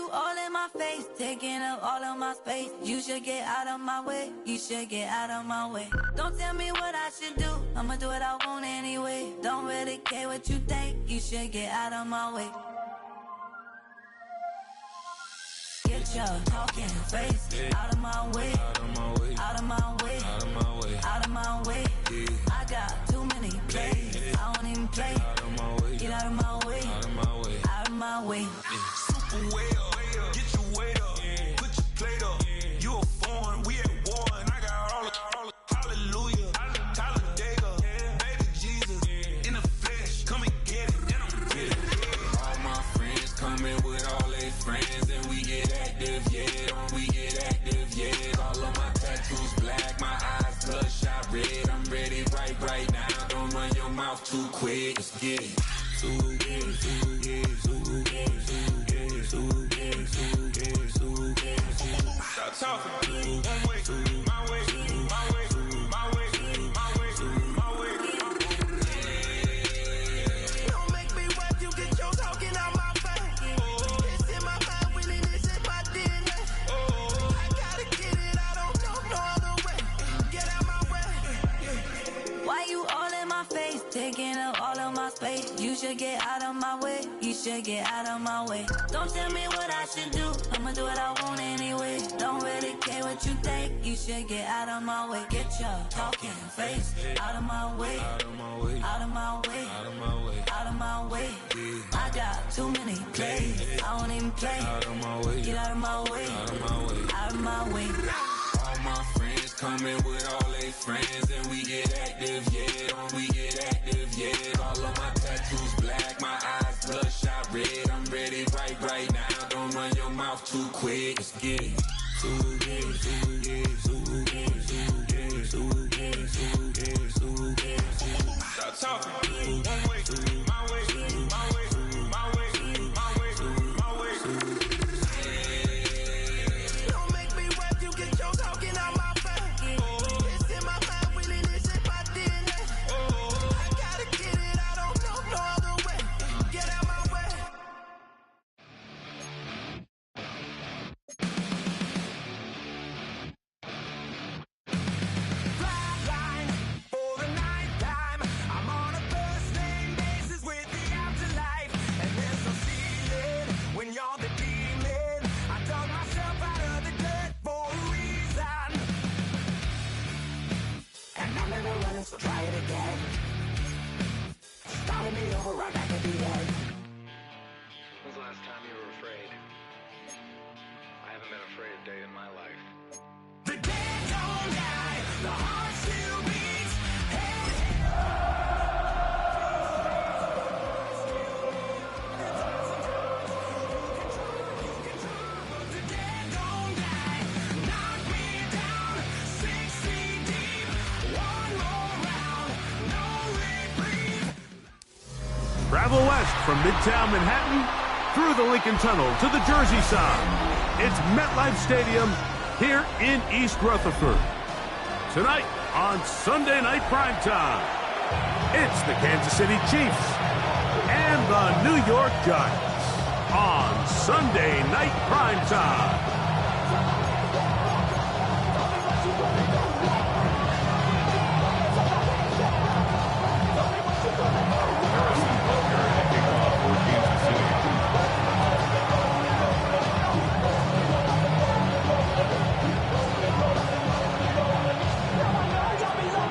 you all in my face, taking up all of my space? You should get out of my way, you should get out of my way. Don't tell me what I should do, I'ma do what I want anyway. Don't really care what you think, you should get out of my way. Get your talking face out of my way, out of my way, out of my way, out of my way, out of my way. I got too many plays, I don't even play. Out of my way, get out of my way, out of my way, out of my way. Super well, get your weight up, put your plate up. You a foreign, we at war, and I got all the hallelujah, Talladega, baby Jesus, in the flesh, come and get it, and I'm with it. All my friends coming with all their friends, and we get active, yeah, we get active, yeah. All of my tattoos black, my eyes bloodshot red. I'm ready right now. Don't run your mouth too quick. Let's get it. Stop talking. One way, my way, my way, my way, my way, my way. Don't make me wipe you, get your talking out my face. It's in my mind, winning is in my DNA. I gotta get it, I don't know no other way. Get out my way. Why you all in my face, taking up all of my space? You should get out of my way, you should get out of my way. Don't tell me what I should do, I'ma do what I want anyway. Don't really care what you think, you should get out of my way. Get your talking face out of my way, out of my way, out of my way, out of my way, out of my way. I got too many plays, I don't even play. Out of my way, get out of my way, out of my way, out of my way. All my friends coming with all their friends, and we get active, yeah. We get active, yeah. All of my tattoos black, my eyes bloodshot red. I'm ready right now. Don't run your mouth too quick. Let's get it. Stop talking. One way, my way, my way, my way, my way, my way. Don't make me wipe you, get your talking out my face. It's in my mind, winning is in my DNA. I gotta get it, I don't know no other way. Get out my way. Flatline for the night time. I'm on a first name basis with the afterlife, and there's no ceiling when you're the demon. I dug myself out of the dirt for a reason, and I'm never running, so try it again. Starting me over right back at the end. When's the last time you were afraid? I haven't been afraid a day in my life. The dead don't die, the heart still beats. The dead don't die, knock me down, 6 feet deep. One more round, no reprieve. Travel west from Midtown Manhattan through the Lincoln Tunnel to the Jersey side. It's MetLife Stadium here in East Rutherford. Tonight on Sunday Night Primetime, it's the Kansas City Chiefs and the New York Giants on Sunday Night Primetime.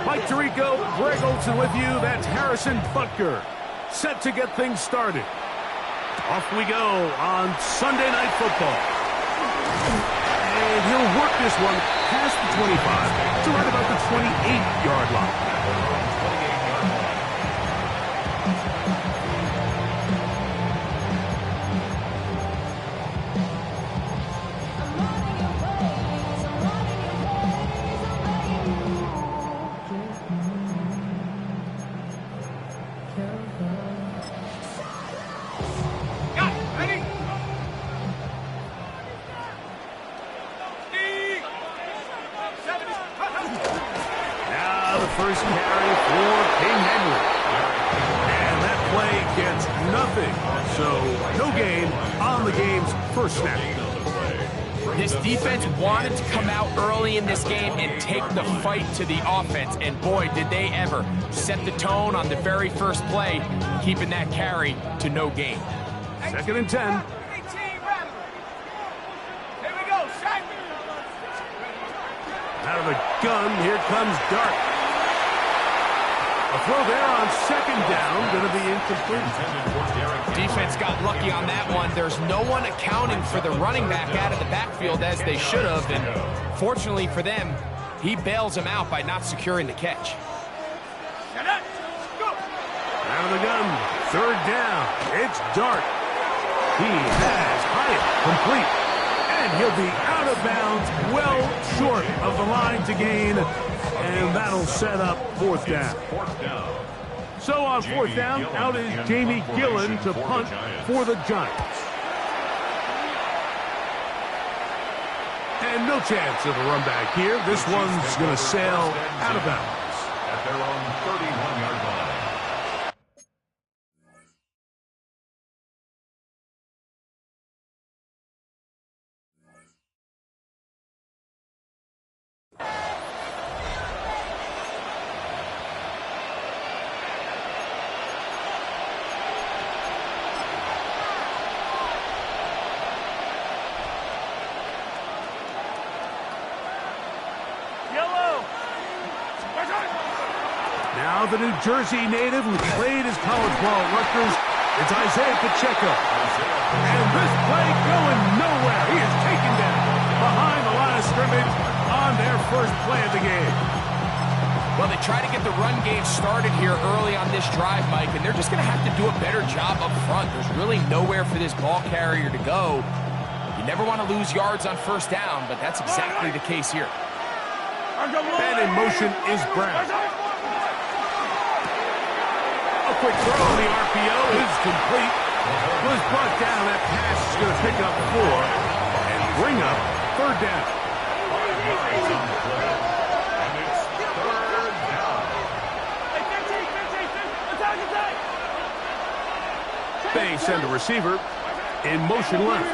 Mike Tirico, Greg Olson with you. That's Harrison Butker, set to get things started. Off we go on Sunday Night Football. And he'll work this one past the 25 to right about the 28-yard line. First carry for King Henry. And that play gets nothing nothing. So no gain on the game's first snap. This defense wanted to come out early in this game and take the fight to the offense, and boy, did they ever. Set the tone on the very first play, keeping that carry to no gain. 2nd and 10. Out of the gun, here comes Dart. A throw there on 2nd down, going to be incomplete. Defense got lucky on that one. There's no one accounting for the running back out of the backfield as they should have, and fortunately for them, he bails them out by not securing the catch. Out of the gun, 3rd down. It's Dart. He has Hyatt complete. And he'll be out of bounds, well short of the line to gain. And that'll set up 4th down. So on 4th down, out is Jamie Gillen to punt for the Giants. And no chance of a run back here. This one's going to sail out of bounds. At their own 31-yard line. Now the New Jersey native who played his college ball at Rutgers, it's Isaiah Pacheco. And this play going nowhere. He is taken down behind the line of scrimmage on their first play of the game. Well, they try to get the run game started here early on this drive, Mike, and they're just going to have to do a better job up front. There's really nowhere for this ball carrier to go. You never want to lose yards on 1st down, but that's exactly the case here. And in motion is Brown. A quick throw on the RPO is complete. Was brought down. That pass is going to pick up 4 and bring up 3rd down. They send a receiver in motion left.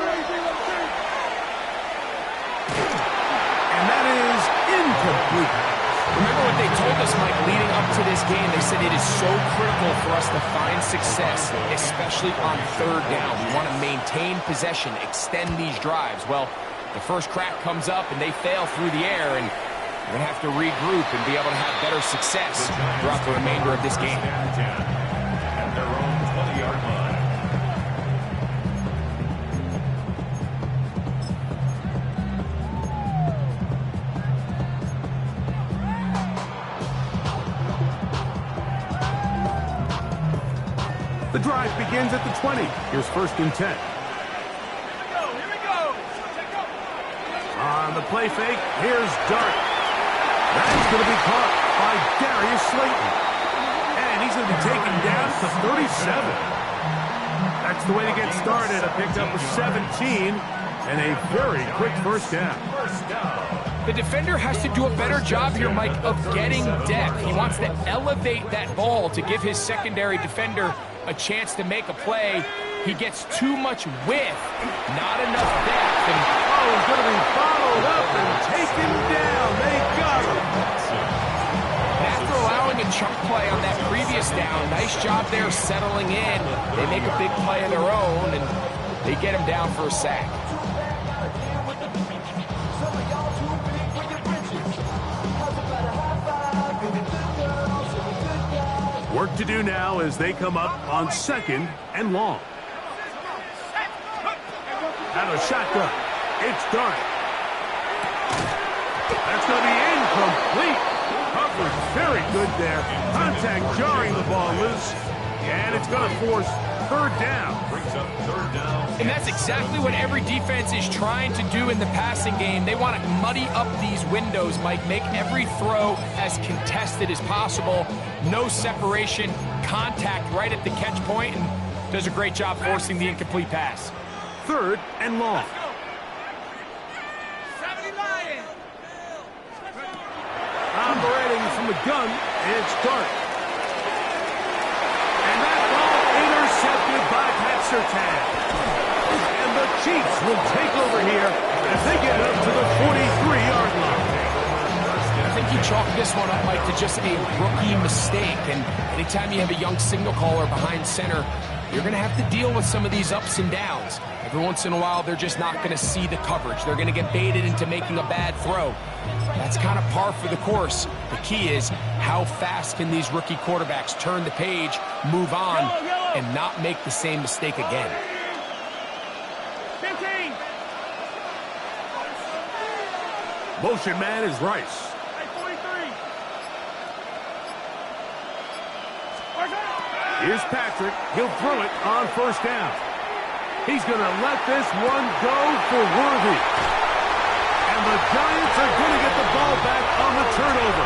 And that is incomplete. Remember what they told us, Mike, leading up to this game? They said it is so critical for us to find success, especially on 3rd down. We want to maintain possession, extend these drives. Well, the first crack comes up and they fail through the air, and we're going to have to regroup and be able to have better success throughout the remainder of this game. At their own 20-yard line. The drive begins at the 20. Here's 1st and 10. Here we go. On the play fake, here's Dart. That's going to be caught by Darius Slayton. And he's going to be taken down to 37. That's the way to get started. A pickup of 17 and a very quick 1st down. The defender has to do a better job here, Mike, of getting depth. He wants to elevate that ball to give his secondary defender a chance to make a play. He gets too much width, not enough depth. And he's going to be followed up and taken down. They got him. After allowing a chunk play on that previous down, nice job there settling in. They make a big play of their own, and they get him down for a sack. Work to do now as they come up on 2nd and long. Out of shotgun, it's Dart. That's going to be incomplete. Coverage very good there. Contact jarring the ball loose, and it's going to force 3rd down. Brings up 3rd down. And that's exactly what every defense is trying to do in the passing game. They want to muddy up these windows, Mike, make every throw as contested as possible. No separation, contact right at the catch point, and does a great job forcing the incomplete pass. 3rd and long. Operating from the gun, it's Dart. And that ball intercepted by tag. And the Chiefs will take over here as they get it up to the 43-yard line. I think you chalk this one up, Mike, to just a rookie mistake. And anytime you have a young signal caller behind center, you're going to have to deal with some of these ups and downs. Every once in a while, they're just not going to see the coverage. They're going to get baited into making a bad throw. That's kind of par for the course. The key is how fast can these rookie quarterbacks turn the page, move on, and not make the same mistake again. 15. Motion man is Rice. Here's Patrick. He'll throw it on first down. He's going to let this one go for Worthy. And the Giants are going to get the ball back on the turnover.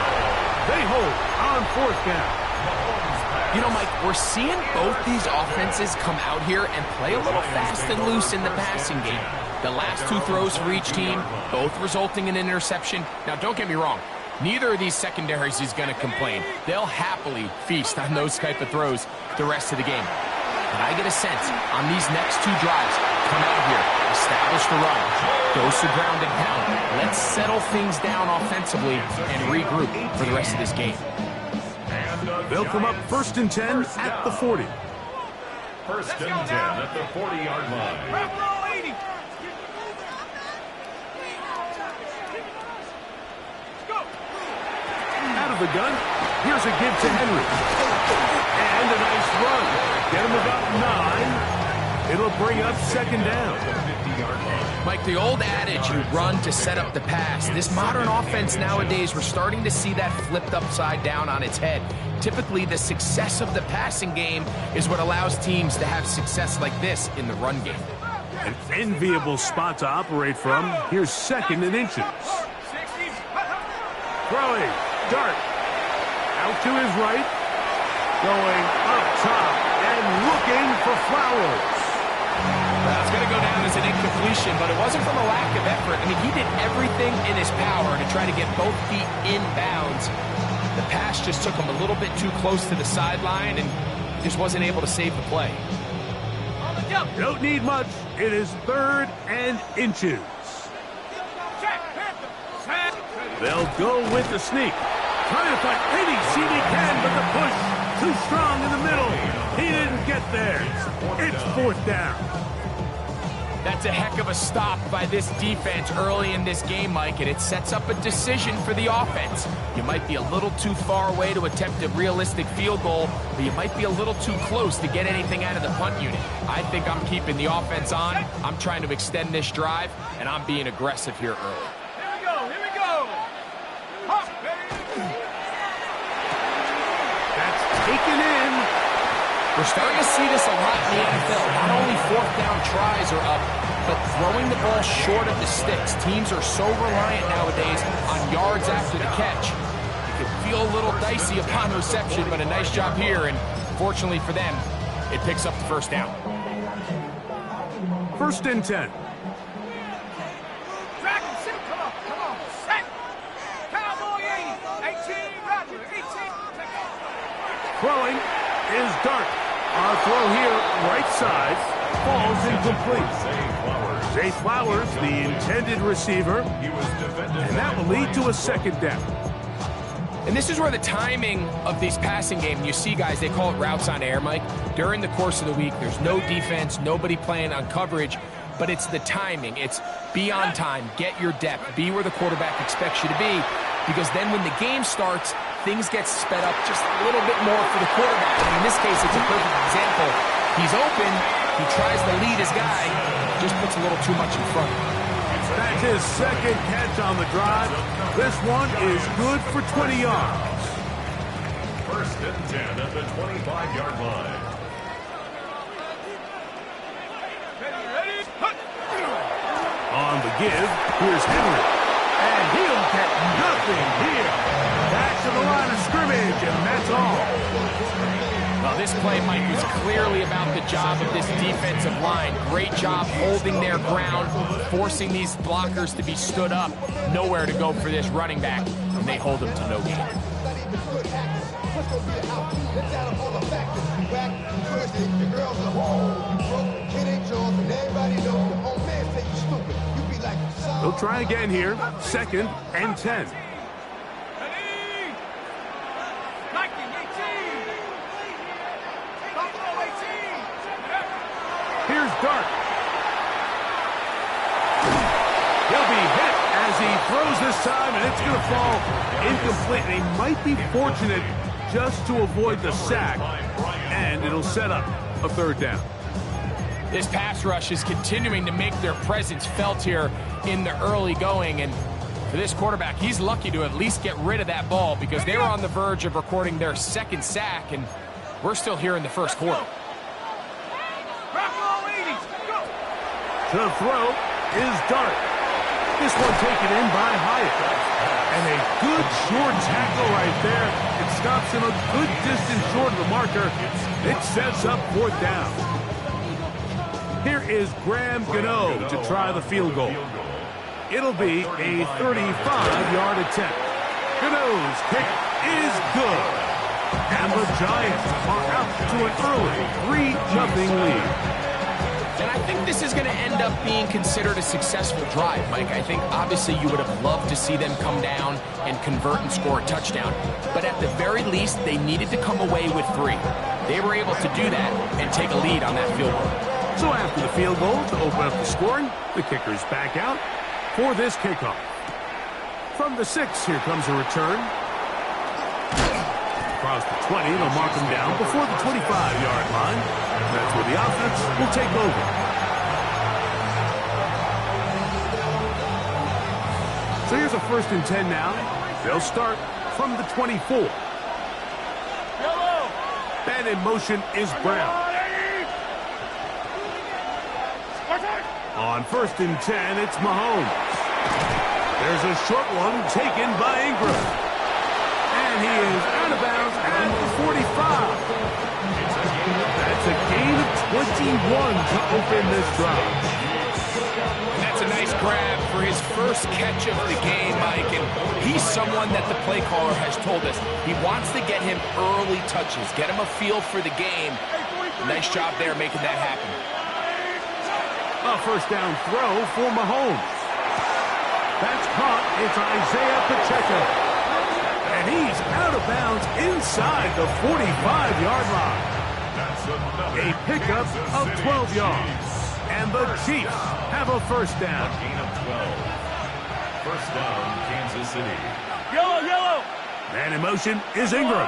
They hold on fourth down. You know, Mike, we're seeing both these offenses come out here and play a little fast and loose in the passing game. The last two throws for each team, both resulting in an interception. Now, don't get me wrong. Neither of these secondaries is going to complain. They'll happily feast on those type of throws the rest of the game. But I get a sense on these next two drives, come out here, establish the run, dose of ground and pound. Let's settle things down offensively and regroup for the rest of this game. They'll come up 1st and 10 at the 40. 1st and 10 at the 40-yard line. Out of the gun, here's a give to Henry. And a nice run. Get him about 9. It'll bring up 2nd down. Mike, the old adage, you run to set up the pass. This modern offense nowadays, we're starting to see that flipped upside down on its head. Typically, the success of the passing game is what allows teams to have success like this in the run game. An enviable spot to operate from. Here's 2nd and inches. Throwing. Dart. Out to his right. Going up top and looking for Flowers. Well, it's going to go down as an incompletion, but it wasn't from a lack of effort. I mean, he did everything in his power to try to get both feet in bounds. The pass just took him a little bit too close to the sideline and just wasn't able to save the play. Don't need much. It is 3rd and inches. They'll go with the sneak. Trying to find any seam he can, but the push too strong in the middle. He didn't get there. It's 4th down. That's a heck of a stop by this defense early in this game, Mike, and it sets up a decision for the offense. You might be a little too far away to attempt a realistic field goal, but you might be a little too close to get anything out of the punt unit. I think I'm keeping the offense on. I'm trying to extend this drive, and I'm being aggressive here early. Taken in. We're starting to see this a lot in the NFL. Not only 4th down tries are up, but throwing the ball short of the sticks. Teams are so reliant nowadays on yards after the catch. It can feel a little dicey upon reception, but a nice job here, and fortunately for them, it picks up the 1st down. 1st and 10. Throwing is Dart. Our throw here, right side, falls incomplete. Zay Flowers, the intended receiver, and that will lead to a 2nd down. And this is where the timing of these passing game, you see guys, they call it routes on air, Mike. During the course of the week, there's no defense, nobody playing on coverage, but it's the timing. It's be on time, get your depth, be where the quarterback expects you to be, because then when the game starts, things get sped up just a little bit more for the quarterback. And in this case, it's a perfect example. He's open, he tries to lead his guy, just puts a little too much in front. That's his 2nd catch on the drive. This one is good for 20 yards. 1st and 10 at the 25-yard line. On the give, here's Henry. And he'll get nothing here. Back to the line of scrimmage, and that's all. Well, this play, Mike, was clearly about the job of this defensive line. Great job holding their ground, forcing these blockers to be stood up. Nowhere to go for this running back, and they hold him to no gain. Let's go get out. Let's out on the back. Back. First, the girls are home. They'll try again here. 2nd and 10. Here's Dart. He'll be hit as he throws this time, and it's going to fall incomplete. And he might be fortunate just to avoid the sack, and it'll set up a 3rd down. This pass rush is continuing to make their presence felt here in the early going, and for this quarterback, he's lucky to at least get rid of that ball because they were on the verge of recording their 2nd sack, and we're still here in the 1st quarter. To throw is Dart. This one taken in by Hyatt. And a good short tackle right there. It stops him a good distance short of the marker. It sets up 4th down. Here is Graham Gano to try the field goal. It'll be a 35-yard attempt. Gano's kick is good. And the Giants are out to an early 3-0 lead. And I think this is going to end up being considered a successful drive, Mike. I think obviously you would have loved to see them come down and convert and score a touchdown. But at the very least, they needed to come away with 3. They were able to do that and take a lead on that field goal. So after the field goal to open up the scoring, the kicker's back out for this kickoff. From the 6, here comes a return. Across the 20, they'll mark him down before the 25-yard line. That's where the offense will take over. So here's a 1st and 10 now. They'll start from the 24. And in motion is Brown. On 1st and 10, it's Mahomes. There's a short one taken by Ingram. And he is out of bounds at the 45. That's a gain of 21 to open this drive. That's a nice grab for his first catch of the game, Mike. And he's someone that the play caller has told us he wants to get him early touches, get him a feel for the game. Nice job there making that happen. A 1st down throw for Mahomes. That's caught. It's Isaiah Pacheco. And he's out of bounds inside the 45-yard line. A pickup of 12 yards. And the Chiefs have a 1st down. Gain of 12. 1st down, Kansas City. Yellow. Man in motion is Ingram.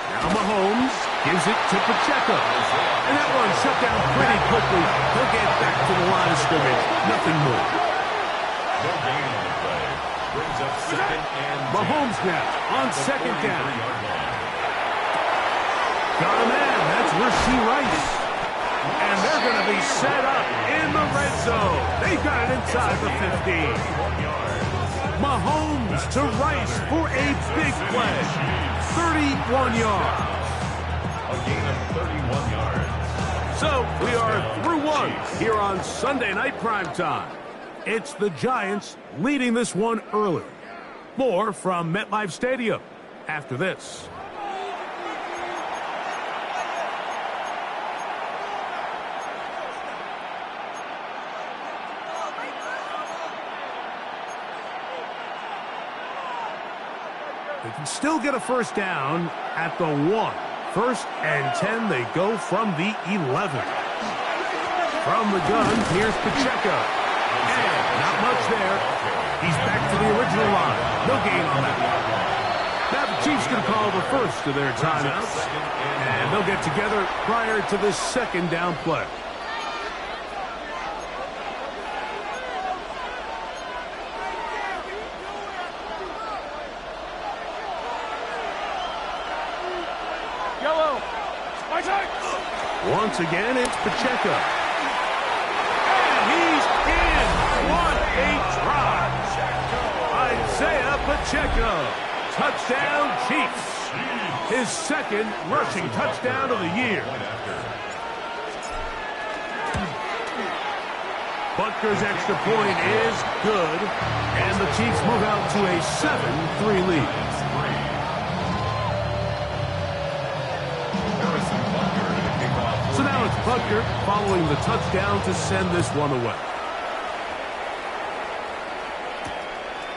Now Mahomes gives it to Pacheco. And that one shut down pretty quickly. He'll get back to the line of scrimmage. Nothing more. No gain on the play. Brings up 2nd and 10. Mahomes now on 2nd down. Got a man. That's Rasheed Rice. And they're going to be set up in the red zone. They've got it inside the 15. Mahomes to Rice for a big play. 31 yards. A gain of 31 yards. So we are through 1 here on Sunday Night Primetime. It's the Giants leading this one early. More from MetLife Stadium after this. They can still get a 1st down at the 1. 1st and 10, they go from the 11. From the gun, here's Pacheco. And not much there. He's back to the original line. No gain on that one. Now the Chiefs going to call the first of their timeouts. And they'll get together prior to this 2nd down play. Once again, it's Pacheco. And he's in. What a drive. Isaiah Pacheco. Touchdown, Chiefs. His 2nd rushing touchdown of the year. Butker's extra point is good. And the Chiefs move out to a 7-3 lead. So now it's Butker following the touchdown to send this one away.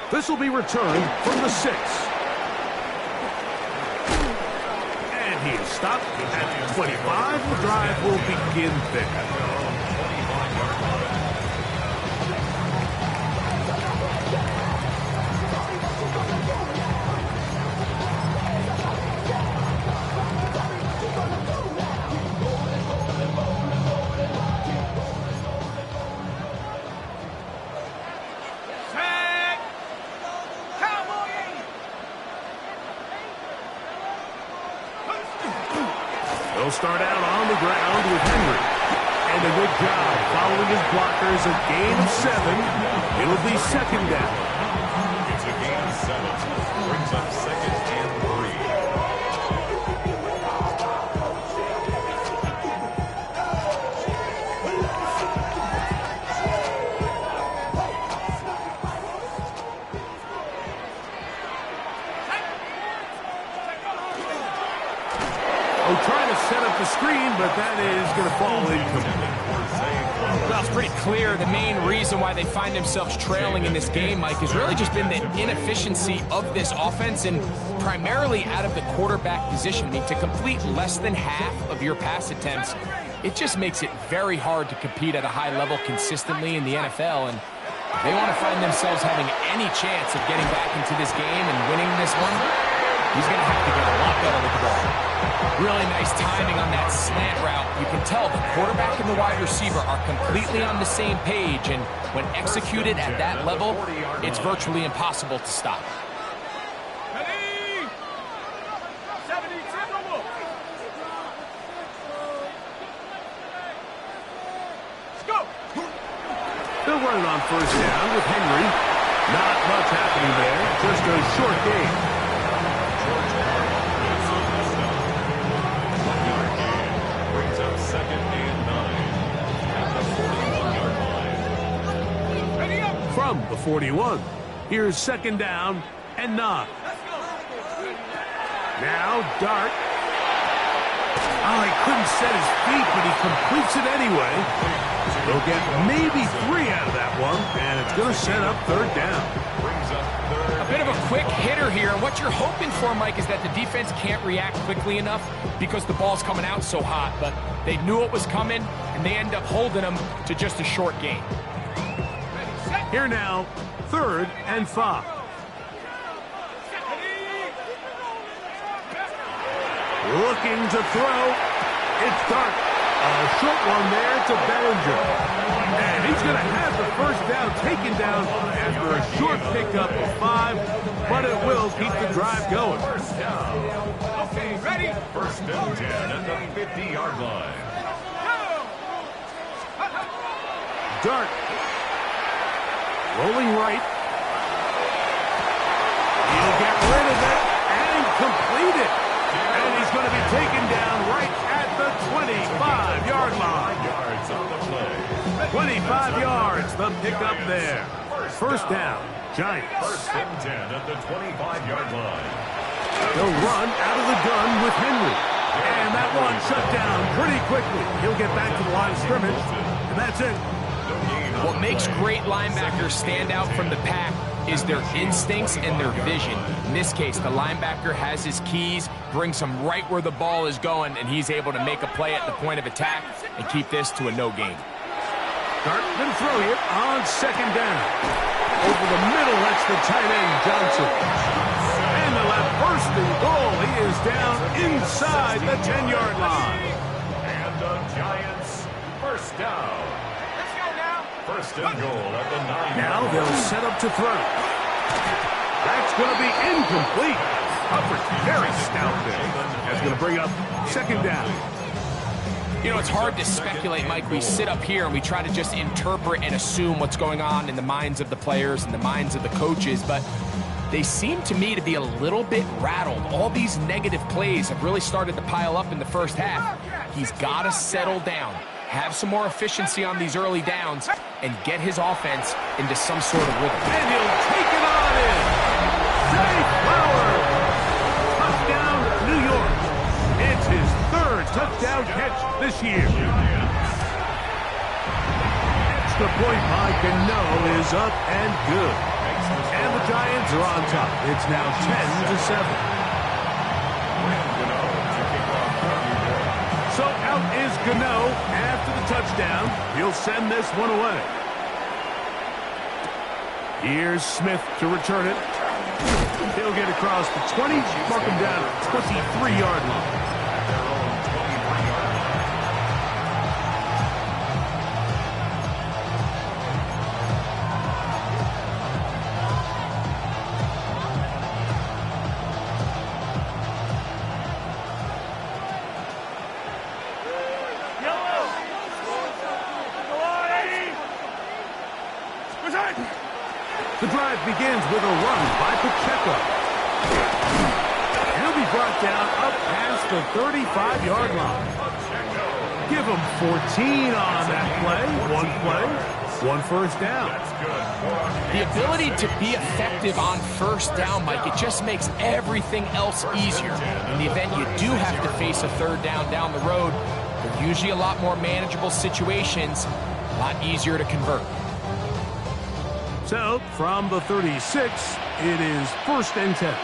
This will be returned from the 6. And he is stopped at 25. The drive will begin there. They'll start out on the ground with Henry. And a good job following his blockers. A gain of 7. It'll be second down. It's a gain of 7. Brings up second and 3. Trying to set up the screen, but that is going to fall incomplete. Well, it's pretty clear the main reason why they find themselves trailing in this game, Mike, has really just been the inefficiency of this offense and primarily out of the quarterback position. I mean, to complete less than half of your pass attempts, it just makes it very hard to compete at a high level consistently in the NFL. And if they want to find themselves having any chance of getting back into this game and winning this one, he's going to have to get a lot better with the ball. Really nice timing on that slant route. You can tell the quarterback and the wide receiver are completely on the same page, and when executed at that level, it's virtually impossible to stop. They'll run it on first down with Henry. Not much happening there, just a short gain. Second and 9 at the 41-yard line. From the 41, here's second down and 9. Now Dart. Oh, he couldn't set his feet, but he completes it anyway. They'll get maybe 3 out of that one, and it's going to set up third down. A bit of a quick hitter here. What you're hoping for, Mike, is that the defense can't react quickly enough because the ball's coming out so hot. But they knew it was coming, and they end up holding them to just a short gain. Here now, 3rd and 5. Looking to throw. It's Dart. A short one there to Bellinger. And he's going to have the first down taken down after a short pickup of 5, but it will keep the drive going. First down. Okay, ready? First and 10 at the 50-yard line. Dart. Rolling right. He'll get rid of it and complete it. And he's going to be taken down right at the 25-yard line. 25 yards, the pickup there. First down, Giants. First and 10 at the 25-yard line. They'll run out of the gun with Henry. And that one shut down pretty quickly. He'll get back to the line of scrimmage, and that's it. What makes great linebackers stand out from the pack is their instincts and their vision. In this case, the linebacker has his keys, brings him right where the ball is going, and he's able to make a play at the point of attack and keep this to a no gain. Dart going to throw it on second down. Over the middle, that's the tight end, Johnson. And they'll have first and goal. He is down inside the 10-yard line. And the Giants, first down. First and goal at the 9. Now they'll set up to throw. That's going to be incomplete. Hubbard very stout there. That's going to bring up second down. You know, it's hard to speculate, Mike. We sit up here and we try to just interpret and assume what's going on in the minds of the players and the minds of the coaches, but they seem to me to be a little bit rattled. All these negative plays have really started to pile up in the first half. He's got to settle down, have some more efficiency on these early downs, and get his offense into some sort of rhythm. And he'll take it on in. Zay Flowers. Touchdown, New York. It's his 3rd touchdown catch this year. Extra point by Gano is up and good. And the Giants are on top. It's now 10-7. So out is Gano after the touchdown. He'll send this one away. Here's Smith to return it. He'll get across the 20, mark him down at 23-yard line. The drive begins with a run by Pacheco. He'll be brought down up past the 35-yard line. Give him 14 on that play, one first down. The ability to be effective on first down, Mike, it just makes everything else easier. In the event you do have to face a third down the road, they're usually a lot more manageable situations, a lot easier to convert. So, from the 36, it is 1st and 10.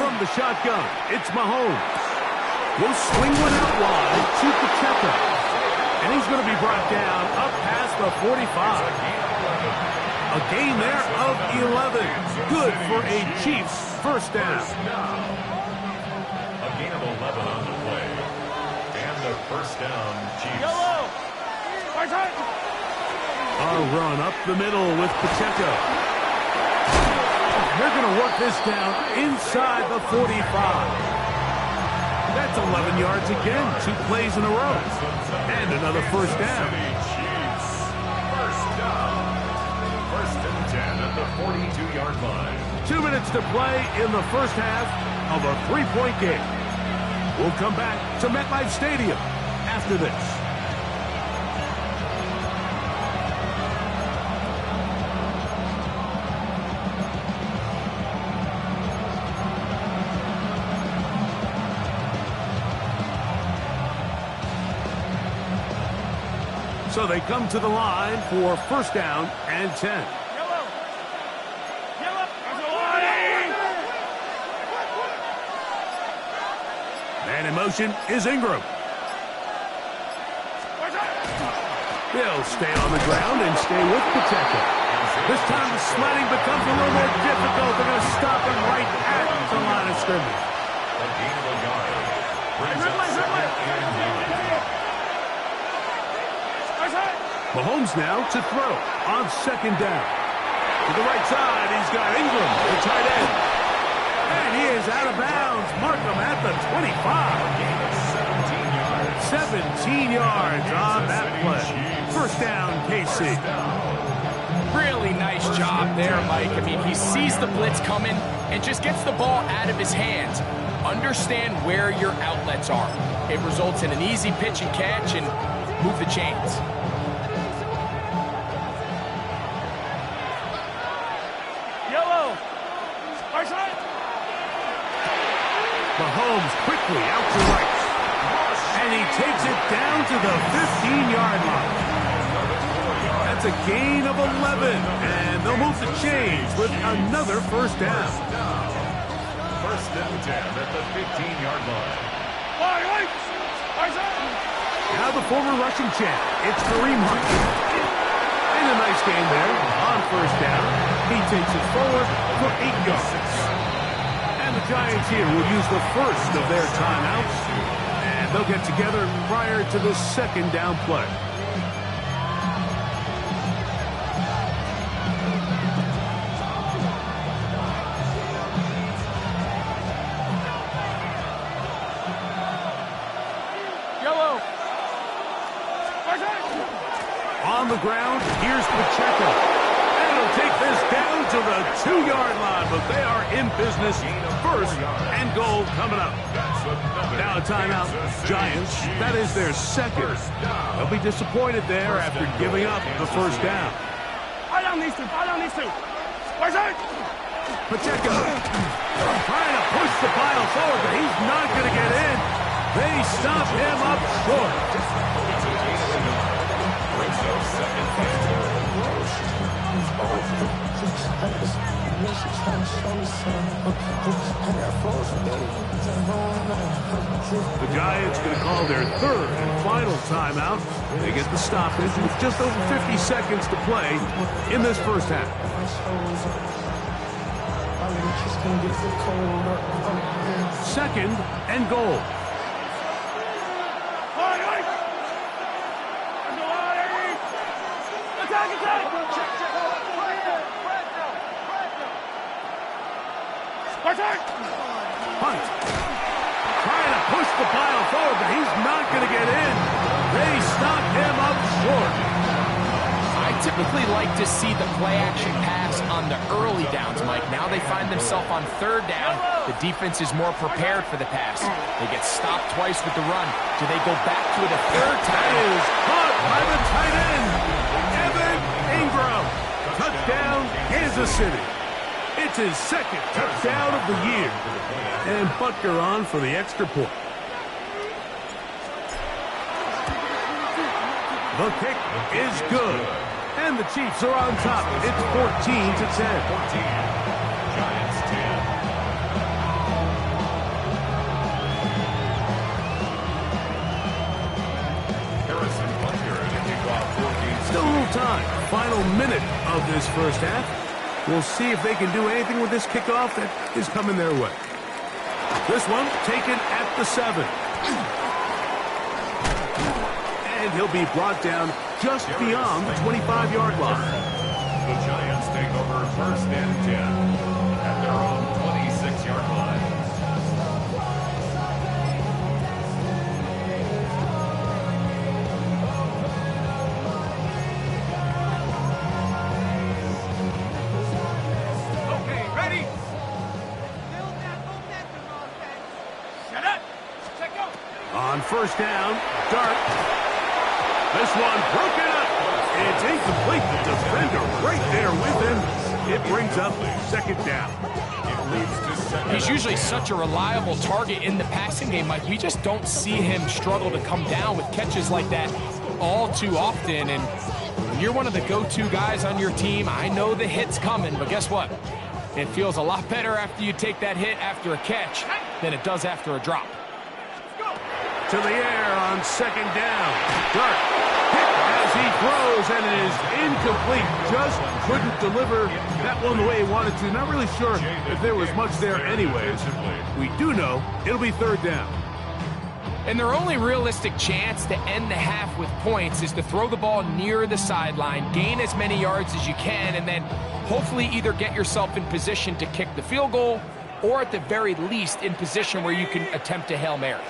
From the shotgun, it's Mahomes. Will swing one out wide to Pacheco. And he's going to be brought down up past the 45. A gain there of 11. Good for a Chiefs first down. A gain of 11 on the play. And the first down, Chiefs. A run up the middle with Pacheco. They're going to work this down inside the 45. That's 11 yards again, 2 plays in a row. And another first down. First down. 1st and 10 at the 42-yard line. 2 minutes to play in the first half of a 3-point game. We'll come back to MetLife Stadium after this. So they come to the line for first down and 10. Man in motion is Ingram. He'll stay on the ground and stay with Pacheco. This time the sledding becomes a little more difficult. They're going to stop him right at the line of scrimmage. A gain of a yard. Brings up 2nd and 9. Mahomes now to throw on 2nd down. To the right side, he's got Ingram, the tight end. And he is out of bounds. Mark him at the 25. 17 yards on that play. First down, KC. Really nice job there, Mike. I mean, he sees the blitz coming and just gets the ball out of his hands. Understand where your outlets are. It results in an easy pitch and catch and move the chains. Mahomes quickly out to right. And he takes it down to the 15-yard line. That's a gain of 11. And they'll move the chains with another first down. 1st and 10 at the 15-yard line. Now the former Russian champ, it's Kareem Hunt. And a nice game there on first down. He takes it forward for 8 yards. And the Giants here will use the first of their timeouts. And they'll get together prior to the 2nd down play. On the ground, here's Pacheco. And he'll take this down to the 2-yard line, but they are in business. 1st and goal coming up. Now a timeout. Giants, that is their 2nd. They'll be disappointed there after giving up the first down. Pacheco trying to push the pile forward, but he's not going to get in. They stop him up short. The Giants going to call their third and final timeout. They get the stoppage with just over 50 seconds to play in this first half. Second and goal. Hunt trying to push the pile forward, but he's not going to get in. They stop him up short. I typically like to see the play-action pass on the early downs, Mike. Now they find themselves on third down. The defense is more prepared for the pass. They get stopped twice with the run. Do they go back to it a third time? That is caught by the tight end, Evan Ingram. Touchdown, Kansas City. It's his second touchdown of the year. And Butker on for the extra point. The kick is good. And the Chiefs are on top. It's 14-10. Giants 10. Harrison Butker to kick off 14. Still a little time. Final minute of this first half. We'll see if they can do anything with this kickoff that is coming their way. This one taken at the 7. And he'll be brought down just beyond the 25-yard line. The Giants take over first and 10 at their own 26-yard line. On first down, Dart. This one broken up. It's incomplete. The defender right there with him. It brings up second down. He's usually such a reliable target in the passing game, Mike. We just don't see him struggle to come down with catches like that all too often. And when you're one of the go-to guys on your team, I know the hit's coming, but guess what? It feels a lot better after you take that hit after a catch than it does after a drop. To the air on second down. Dart hit as he throws, and it is incomplete. Just couldn't deliver that one the way he wanted to. Not really sure if there was much there anyways. We do know it'll be third down. And their only realistic chance to end the half with points is to throw the ball near the sideline, gain as many yards as you can, and then hopefully either get yourself in position to kick the field goal or at the very least in position where you can attempt a Hail Mary.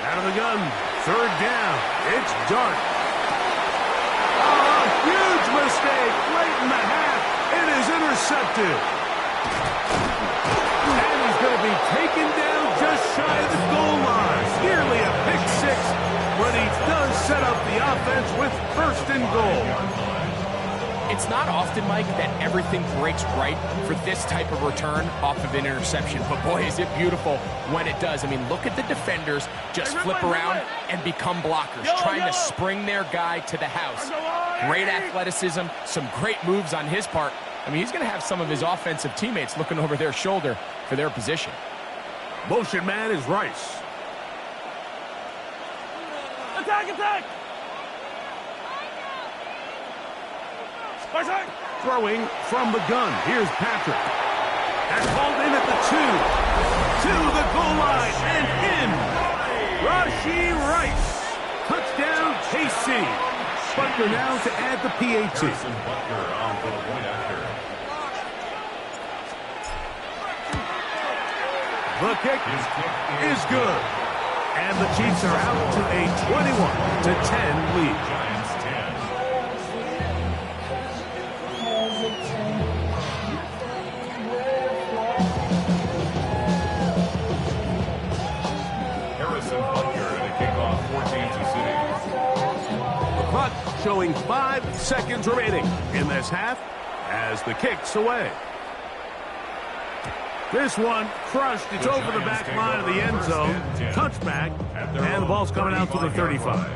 Out of the gun, third down. It's Dart. Oh, huge mistake late in the half. It is intercepted. And he's going to be taken down just shy of the goal line. Nearly a pick six, but he does set up the offense with first and goal. It's not often, Mike, that everything breaks right for this type of return off of an interception. But boy, is it beautiful when it does. I mean, look at the defenders just flip around and become blockers, trying to spring their guy to the house. Great athleticism, some great moves on his part. I mean, he's going to have some of his offensive teammates looking over their shoulder for their position. Motion man is Rice. Attack, attack! Throwing from the gun. Here's Patrick. That's hauled in at the 2. To the goal line and in. Rashee Rice. Touchdown, KC. Butker now to add the PAT. Butker on for the point after. The kick is good. And the Chiefs are out to a 21-10 lead. Giants 10. Showing 5 seconds remaining in this half as the kick's away. This one crushed. It's over the back line of the end zone. Touchback, and the ball's coming out to the 35.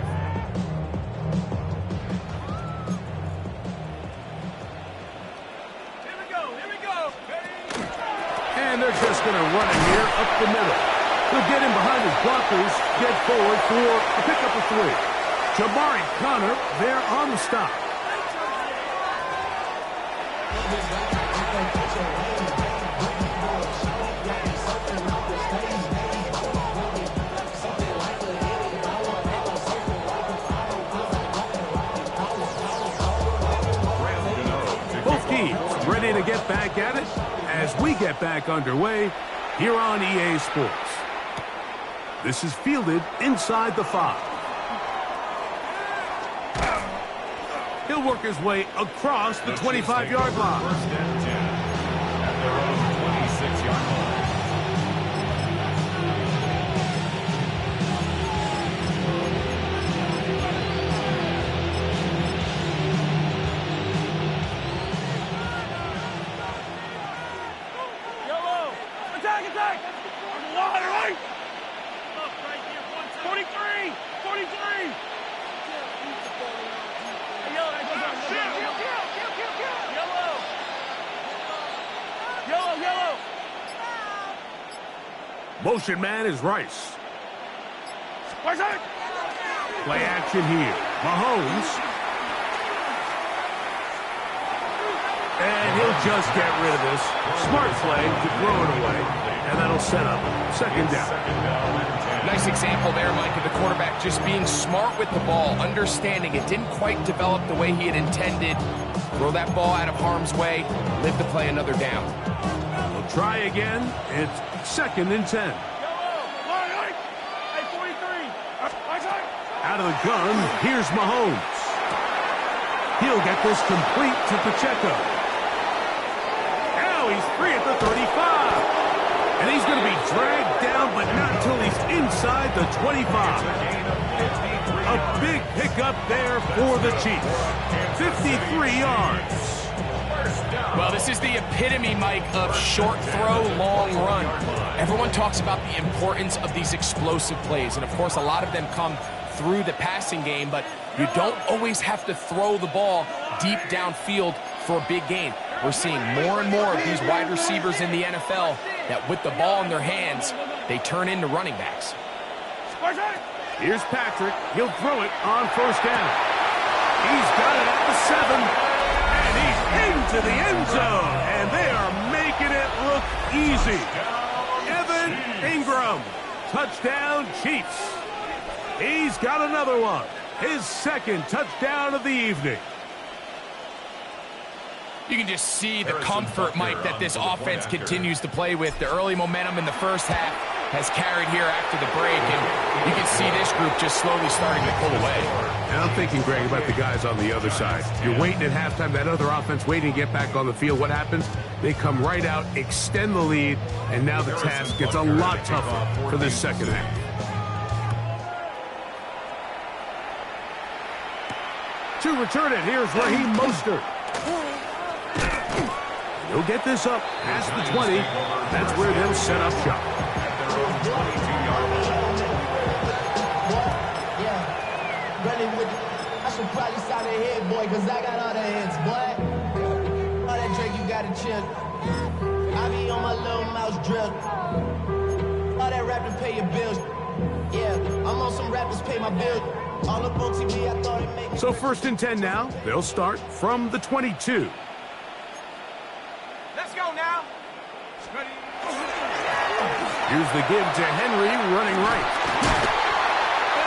And they're just going to run it here up the middle. He'll get in behind his blockers, get forward for a pickup of 3. Jabari Connor there on the stop. Both teams ready to get back at it as we get back underway here on EA Sports. This is fielded inside the 5. He'll work his way across the 25-yard line. First and 10 at their own 26-yard line. Yellow! Attack, attack! Water, right? Up right here, 43! 43! Yellow! Motion man is Rice. Play action here. Mahomes. And he'll just get rid of this. Smart play to throw it away. And that'll set up second down. Nice example there, Mike, of the quarterback just being smart with the ball, understanding it didn't quite develop the way he had intended. Throw that ball out of harm's way, live to play another down. We'll try again. It's second and 10. Out of the gun, here's Mahomes. He'll get this complete to Pacheco. Now he's free at the 35. And he's going to be dragged down, but not until he's inside the 25. A big pickup there for the Chiefs. 53 yards. Well, this is the epitome, Mike, of short throw, long run. Everyone talks about the importance of these explosive plays, and of course a lot of them come through the passing game, but you don't always have to throw the ball deep downfield for a big gain. We're seeing more and more of these wide receivers in the NFL that with the ball in their hands, they turn into running backs. Here's Patrick. He'll throw it on first down. He's got it at the 7, and he's into the end zone, and they are making it look easy. Evan Ingram, touchdown Chiefs. He's got another one. His second touchdown of the evening. You can just see the comfort, Mike, that this offense continues to play with. The early momentum in the first half has carried here after the break, and you can see this group just slowly starting to pull away. And I'm thinking, Greg, about the guys on the other side. You're waiting at halftime, that other offense waiting to get back on the field. What happens? They come right out, extend the lead, and now the task gets a lot tougher for this second half. To return it, here's Raheem Mostert. He'll get this up past the 20. That's where they'll set up shop. I should probably sign a head, boy, because I got all the hits, boy. All that drink, you got to chill. I be on my little mouse drill. All that rap to pay your bills. Yeah, I'm on some rappers pay my bills. All up on TV, I thought it made. So first and 10 now. They'll start from the 22. Let's go now. Here's the give to Henry running right.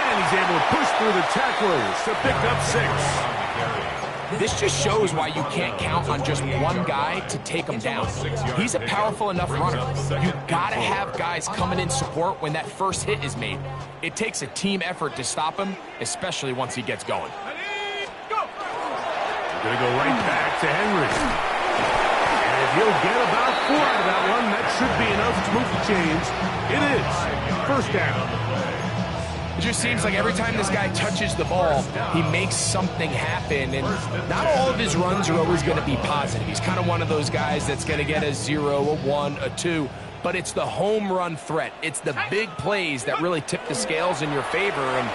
And he's able to push through the tacklers to pick up 6. This just shows why you can't count on just one guy to take him down. He's a powerful enough runner. You gotta have guys coming in support when that first hit is made. It takes a team effort to stop him, especially once he gets going. We're gonna go right back to Henry. And he'll get about 4 out of that one. That should be enough to move the chains. It is. First down. It just seems like every time this guy touches the ball, he makes something happen, and not all of his runs are always going to be positive. He's kind of one of those guys that's going to get a 0, a 1, a 2, but it's the home run threat. It's the big plays that really tip the scales in your favor, and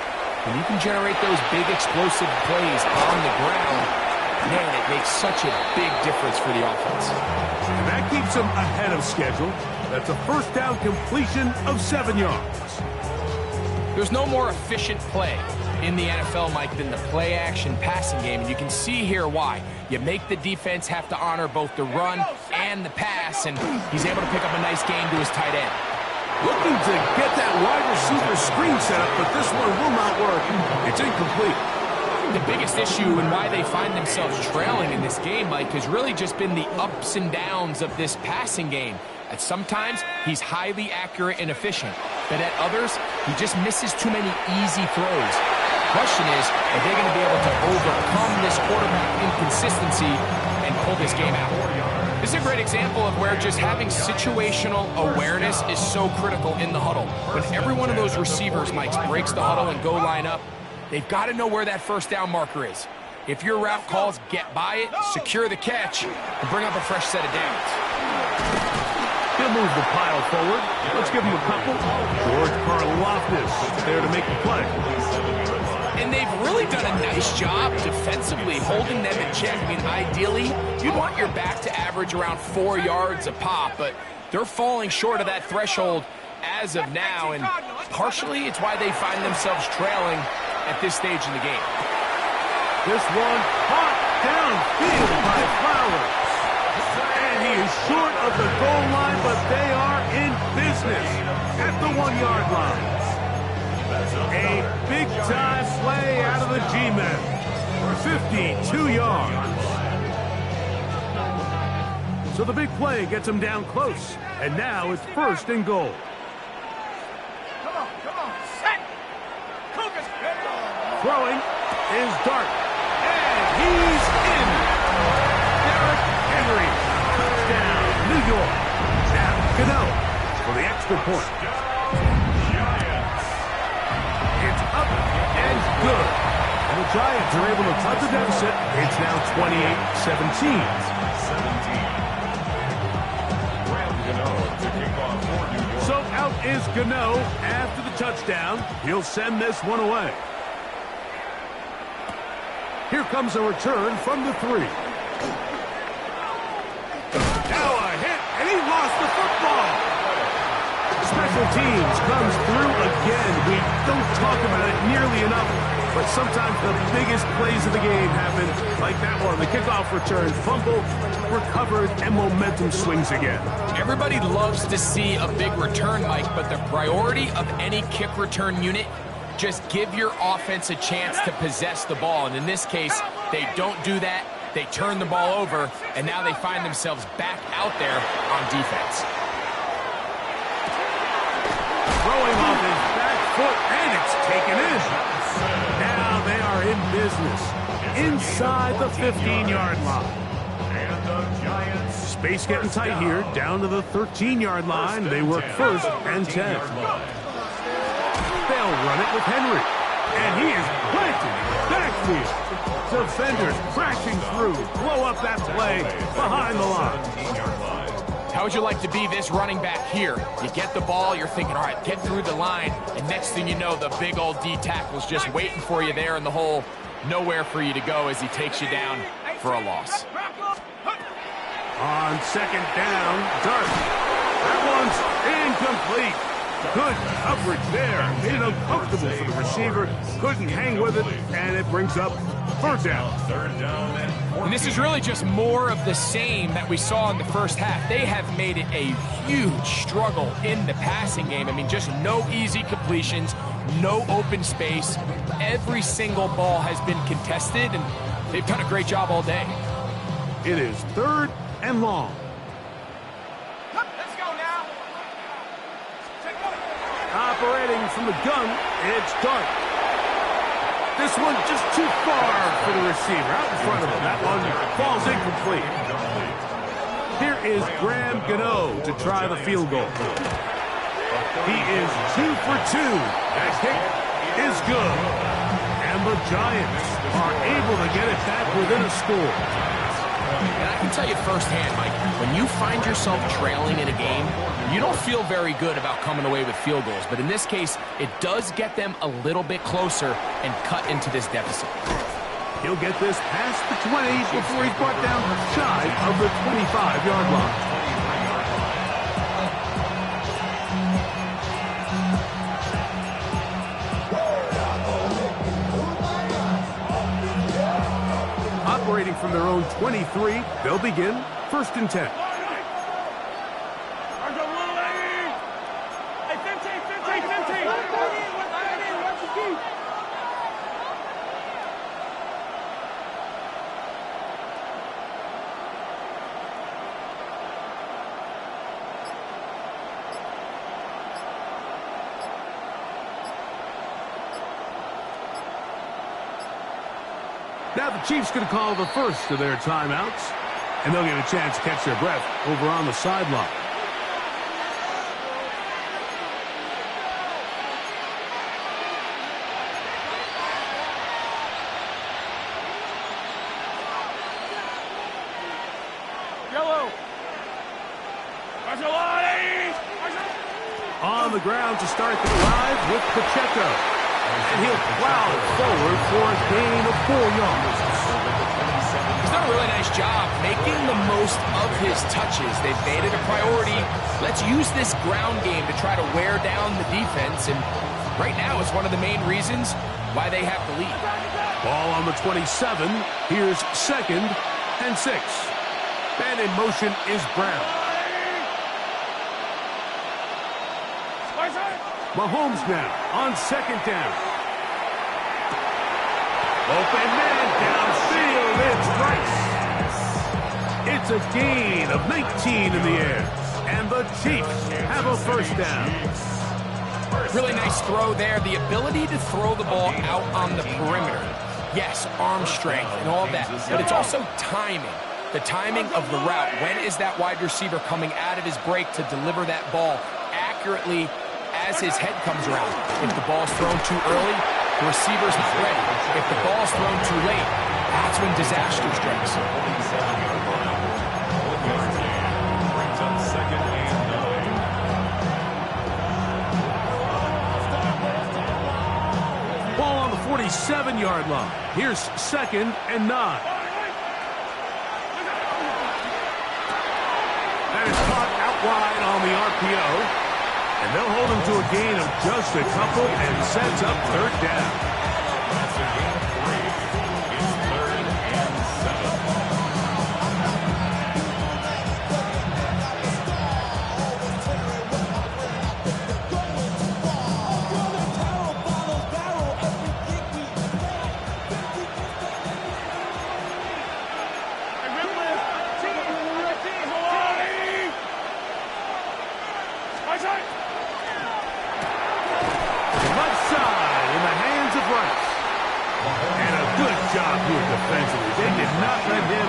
when you can generate those big explosive plays on the ground, man, it makes such a big difference for the offense. And that keeps him ahead of schedule. That's a first down completion of 7 yards. There's no more efficient play in the NFL, Mike, than the play-action passing game, and you can see here why. You make the defense have to honor both the run and the pass, and he's able to pick up a nice gain to his tight end. Looking to get that wide receiver screen set up, but this one will not work. It's incomplete. The biggest issue and why they find themselves trailing in this game, Mike, has really just been the ups and downs of this passing game. At sometimes, he's highly accurate and efficient, but at others, he just misses too many easy throws. The question is, are they going to be able to overcome this quarterback inconsistency and pull this game out? This is a great example of where just having situational awareness is so critical in the huddle. When every one of those receivers, Mike, breaks the huddle and go line up, they've got to know where that first down marker is. If your route calls, get by it, secure the catch, and bring up a fresh set of downs. He'll move the pile forward. Let's give him a couple. George Karlaftis there to make the play. And they've really done a nice job defensively holding them in check. I mean, ideally, you'd want your back to average around 4 yards a pop, but they're falling short of that threshold as of now, and partially it's why they find themselves trailing at this stage in the game. This one caught downfield by Flowers. And he is short of the goal line, but they are in business at the 1 yard line. A big-time play out of the G-men for 52 yards. So the big play gets him down close, and now it's 1st and goal. Come on, set! Cougars! Throwing is Dart, and he's in. Derrick Henry, touchdown, New York. Now Gano for the extra point. It's up and good. And the Giants are able to cut the deficit. It's now 28-17. So out is Gano after the touchdown. He'll send this one away. Here comes a return from the 3. Now a hit, and he lost the football. Special teams comes through again. We don't talk about it nearly enough, but sometimes the biggest plays of the game happen like that one. The kickoff return, fumble, recovered, and momentum swings again. Everybody loves to see a big return, Mike, but the priority of any kick return unit, just give your offense a chance to possess the ball. And in this case, they don't do that. They turn the ball over, and now they find themselves back out there on defense. Throwing off his back foot, and it's taken in. Now they are in business inside the 15-yard line. Space getting tight here, down to the 13-yard line. They work 1st and 10. They'll run it with Henry, and he is planted backfield. Defenders crashing through, blow up that play behind the line. How would you like to be this running back here? You get the ball, you're thinking, all right, get through the line, and next thing you know, the big old D tackle's just waiting for you there in the hole. Nowhere for you to go as he takes you down for a loss. On 2nd down, Dart. That one's incomplete. Good coverage there. Made it uncomfortable for the receiver. Couldn't hang with it, and it brings up 3rd down. And this is really just more of the same that we saw in the first half. They have made it a huge struggle in the passing game. I mean, just no easy completions, no open space. Every single ball has been contested, and they've done a great job all day. It is 3rd and long. Let's go now. Operating from the gun, it's Dart. This one just too far for the receiver, out in front of him. That one falls incomplete. Here is Graham Gano to try the field goal. He is 2 for 2. That kick is good. And the Giants are able to get it back within a score. And I can tell you firsthand, Mike, when you find yourself trailing in a game, you don't feel very good about coming away with field goals. But in this case, it does get them a little bit closer and cut into this deficit. He'll get this past the 20 before he's brought down shy of the 25-yard line. Operating from their own 23, they'll begin 1st and 10. Now the Chiefs going to call the first of their timeouts, and they'll get a chance to catch their breath over on the sideline. Yellow. On the ground to start the drive with Pacheco. And he'll plow it forward for a gain of 4 yards. He's done a really nice job making the most of his touches. They've made it a priority. Let's use this ground game to try to wear down the defense. And right now, it's one of the main reasons why they have the lead. Ball on the 27. Here's 2nd and 6. And in motion is Brown. Mahomes now on 2nd down. Open man downfield. It's Rice. It's a gain of 19 in the air. And the Chiefs have a 1st down. Really nice throw there. The ability to throw the ball out on the perimeter. Yes, arm strength and all that. But it's also timing. The timing of the route. When is that wide receiver coming out of his break to deliver that ball accurately as his head comes around? If the ball's thrown too early, the receiver's not ready. If the ball's thrown too late, that's when disaster strikes. Ball on the 47-yard line. Here's 2nd and 9. That is caught out wide on the RPO. And they'll hold him to a gain of just a couple and sets up 3rd down. That's a gain of 3. It's 3rd and 7. Left side in the hands of Rice. And a good job here defensively. They did not let him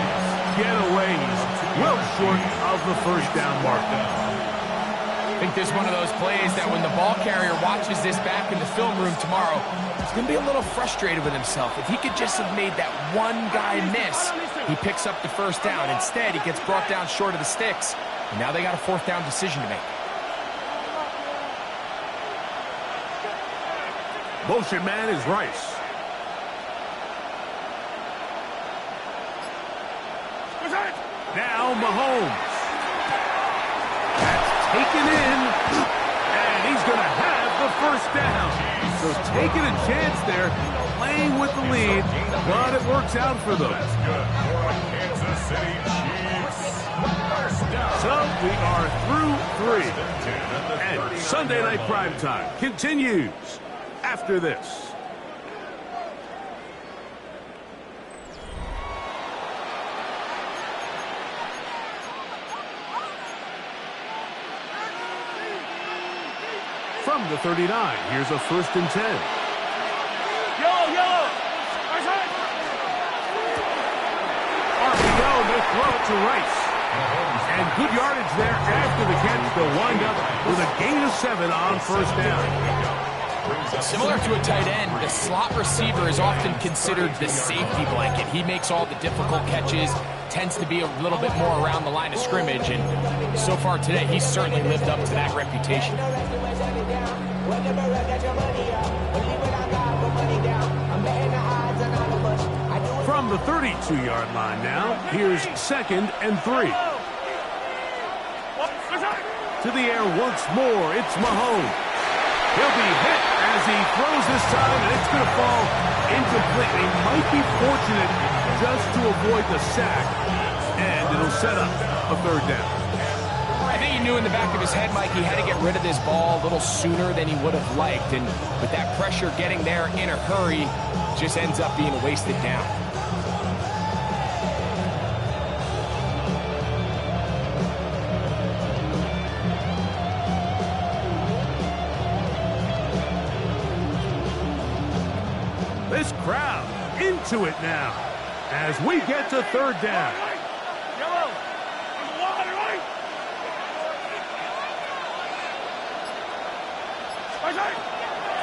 get away. He's well short of the 1st down marker. I think this is one of those plays that when the ball carrier watches this back in the film room tomorrow, he's going to be a little frustrated with himself. If he could just have made that one guy miss, he picks up the 1st down. Instead, he gets brought down short of the sticks. And now they got a 4th down decision to make. Motion man is Rice. Now Mahomes. That's taken in. And he's going to have the 1st down. So taking a chance there, playing with the lead, but it works out for them. That's good for Kansas City Chiefs. 1st down. So we are through 3. And Sunday Night Primetime continues after this. From the 39, here's a 1st and 10. Yellow. RPO, they throw it to Rice. And good yardage there after the catch. They'll wind up with a gain of 7 on 1st down. Similar to a tight end, the slot receiver is often considered the safety blanket. He makes all the difficult catches, tends to be a little bit more around the line of scrimmage, and so far today, he's certainly lived up to that reputation. From the 32-yard line now, here's 2nd and 3. To the air once more, it's Mahomes. He'll be hit as he throws this time, and it's going to fall incompletely. Might be fortunate just to avoid the sack, and it'll set up a 3rd down. I think he knew in the back of his head, Mike, he had to get rid of this ball a little sooner than he would have liked, and with that pressure getting there in a hurry, just ends up being a wasted down. This crowd into it now as we get to 3rd down.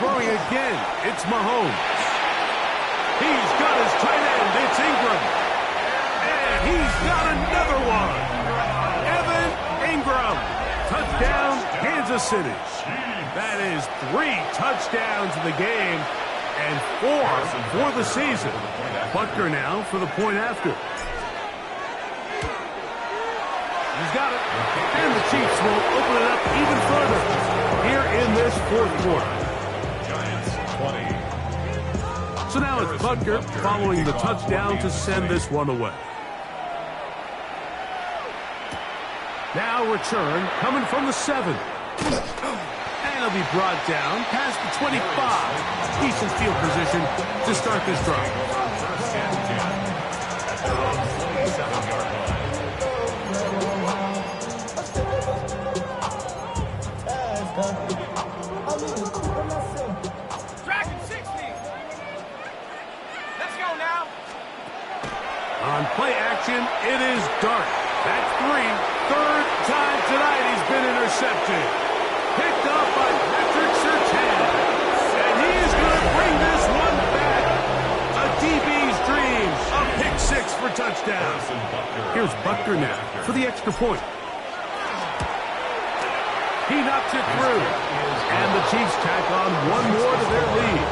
Throwing again, it's Mahomes. He's got his tight end, it's Ingram. And he's got another one. Evan Ingram. Touchdown, Kansas City. That is 3 touchdowns in the game and 4 for the season. Butker now for the point after. He's got it. And the Chiefs will open it up even further here in this 4th quarter. So now it's Butker following the touchdown to send this one away. Now return coming from the 7. And he'll be brought down past the 25. Decent field position to start this drive. On play action, it is Dart. That's 3. 3rd time tonight he's been intercepted. Picked up by Patrick Surtain. And he is going to bring this one back. A DB's dream. A pick 6 for touchdown. Here's Butker now for the extra point. He knocks it through. And the Chiefs tack on one more to their lead.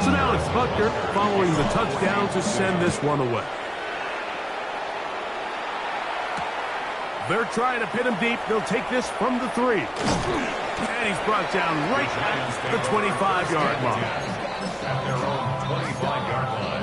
So now it's Butker following the touchdown to send this one away. They're trying to pin him deep. They'll take this from the 3. And he's brought down right at the 25-yard line. At their own 25-yard line.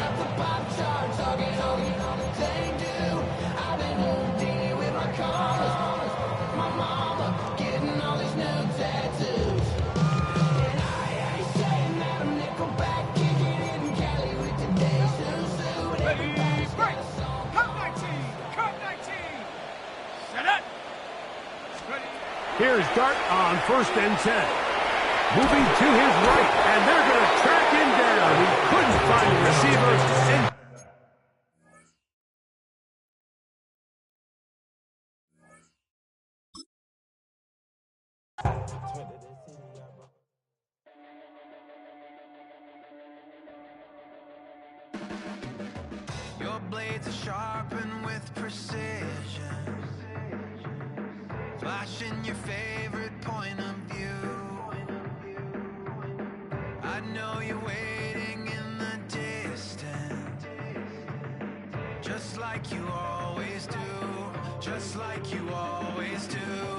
Here's Dart on 1st and 10. Moving to his right, and they're going to track him down. He couldn't find the receiver. And Your blades are sharpened with precision, flashing your favorite point of view. I know you're waiting in the distance, just like you always do, just like you always do.